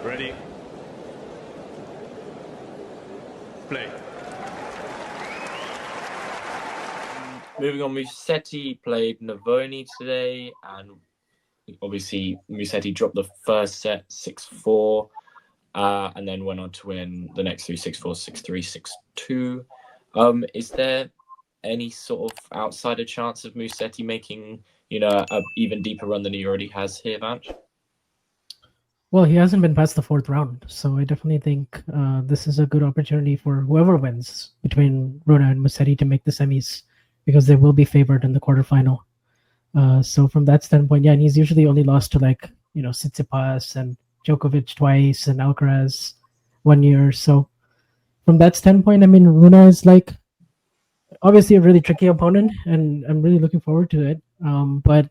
Ready. Play. Moving on, Musetti played Navoni today, and obviously Musetti dropped the first set 6-4, and then went on to win the next 6-4, 6-3, 6-2. Is there any sort of outsider chance of Musetti making, a even deeper run than he already has here, Vanch? Well, he hasn't been past the fourth round, so I definitely think this is a good opportunity for whoever wins between Rune and Musetti to make the semis, because they will be favored in the quarterfinal. So from that standpoint, yeah, and he's usually only lost to Tsitsipas and Djokovic twice and Alcaraz 1 year. So from that standpoint, I mean, Rune is obviously a really tricky opponent, and I'm really looking forward to it. But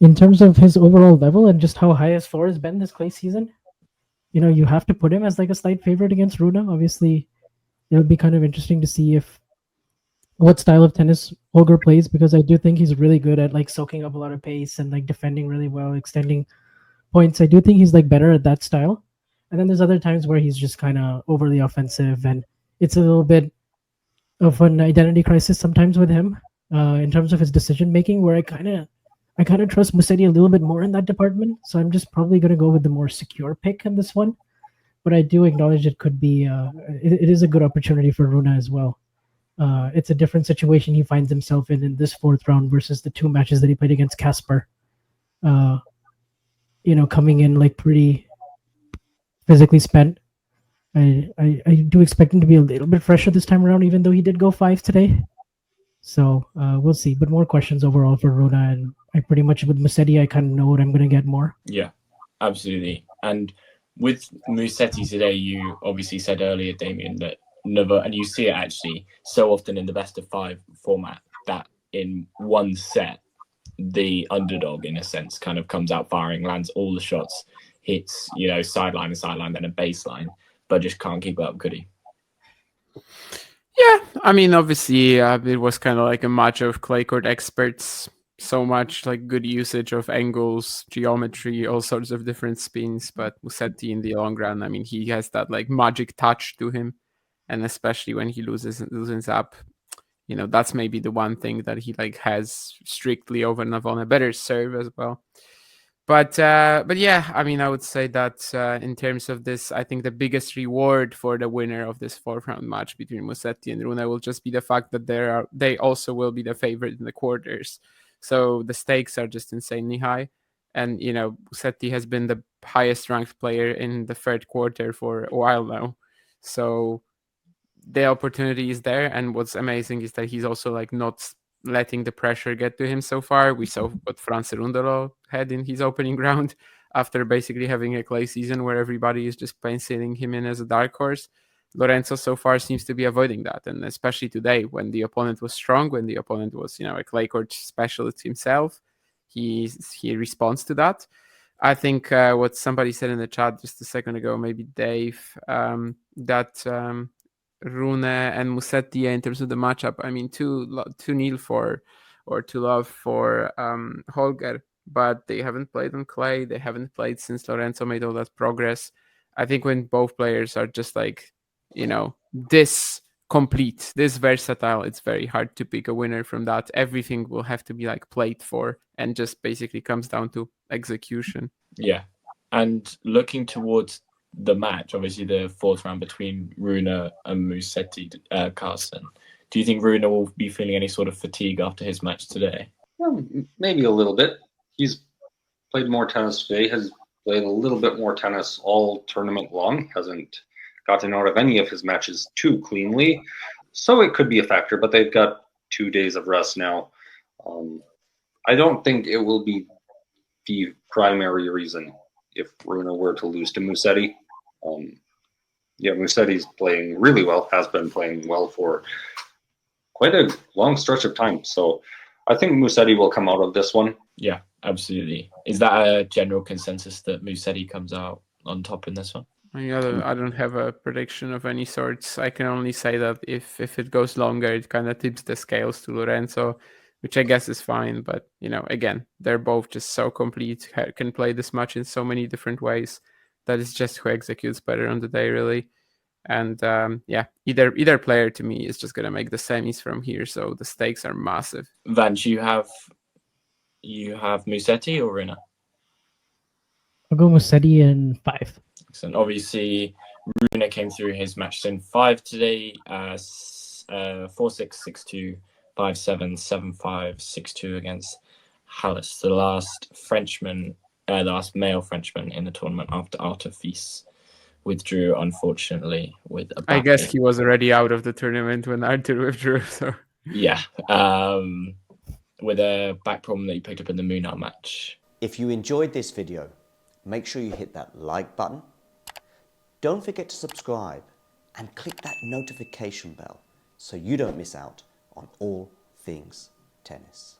in terms of his overall level and just how high his floor has been this clay season, you have to put him as like a slight favorite against Rune. Obviously, it would be kind of interesting to see what style of tennis Holger plays, because I do think he's really good at like soaking up a lot of pace and like defending really well, extending points. I do think he's like better at that style. And then there's other times where he's just kind of overly offensive, and it's a little bit of an identity crisis sometimes with him in terms of his decision making, where I kind of trust Musetti a little bit more in that department. So I'm just probably going to go with the more secure pick in this one. But I do acknowledge it could be it is a good opportunity for Rune as well. It's a different situation he finds himself in this fourth round versus the two matches that he played against Casper. Coming in like pretty physically spent. I do expect him to be a little bit fresher this time around, even though he did go 5 today. So we'll see. But more questions overall for Rune, and I pretty much with Musetti, I kind of know what I'm going to get more. Yeah, absolutely. And with Musetti today, you obviously said earlier, Damien, that and you see it actually so often in the best of 5 format, that in one set, the underdog, in a sense, kind of comes out firing, lands all the shots, hits, sideline to sideline, then a baseline, but just can't keep up, could he? Yeah, I mean, obviously, it was kind of like a match of clay court experts. So much like good usage of angles, geometry, all sorts of different spins. But Musetti, in the long run, I mean, he has that like magic touch to him, and especially when he loosens up, that's maybe the one thing that he like has strictly over Navon, a better serve as well. But yeah, I mean, I would say that in terms of this, I think the biggest reward for the winner of this fourth round match between Musetti and Rune will just be the fact that they also will be the favorite in the quarters. So the stakes are just insanely high. And, Musetti has been the highest ranked player in the third quarter for a while now. So the opportunity is there. And what's amazing is that he's also like not letting the pressure get to him so far. We saw what Franz Rundolo had in his opening round after basically having a clay season where everybody is just penciling him in as a dark horse. Lorenzo so far seems to be avoiding that, and especially today when the opponent was strong, when the opponent was a clay court specialist himself, he responds to that. I think what somebody said in the chat just a second ago, maybe Dave, that Rune and Musetti in terms of the matchup. I mean, 2-0 for, or 2-love for Holger, but they haven't played on clay. They haven't played since Lorenzo made all that progress. I think when both players are just like, this complete, this versatile, it's very hard to pick a winner from that. Everything will have to be like played for, and just basically comes down to execution. Yeah. And looking towards the match, obviously the fourth round between Rune and Musetti, Carsten, do you think Rune will be feeling any sort of fatigue after his match today? Well, maybe a little bit. He's played more tennis today, has played a little bit more tennis all tournament long, hasn't gotten out of any of his matches too cleanly. So it could be a factor, but they've got 2 days of rest now. I don't think it will be the primary reason if Rune were to lose to Musetti. Musetti's playing really well, has been playing well for quite a long stretch of time. So I think Musetti will come out of this one. Yeah, absolutely. Is that a general consensus that Musetti comes out on top in this one? I don't have a prediction of any sorts. I can only say that if it goes longer, it kind of tips the scales to Lorenzo, which I guess is fine. But, again, they're both just so complete, can play this match in so many different ways. that is just who executes better on the day, really. And yeah, either player to me is just gonna make the semis from here, so the stakes are massive. Vance, you have Musetti or Rune? I'll go Musetti in 5. And obviously, Rune came through his match in 5 today. 4-6, 6-2, 5-7, 7-5, 6-2 against Hallis, the last male Frenchman in the tournament after Artifice withdrew, unfortunately, with a I guess battle. he was already out of the tournament when Arthur withdrew. So Yeah, with a back problem that he picked up in the Munar match. If you enjoyed this video, make sure you hit that like button. Don't forget to subscribe and click that notification bell so you don't miss out on all things tennis.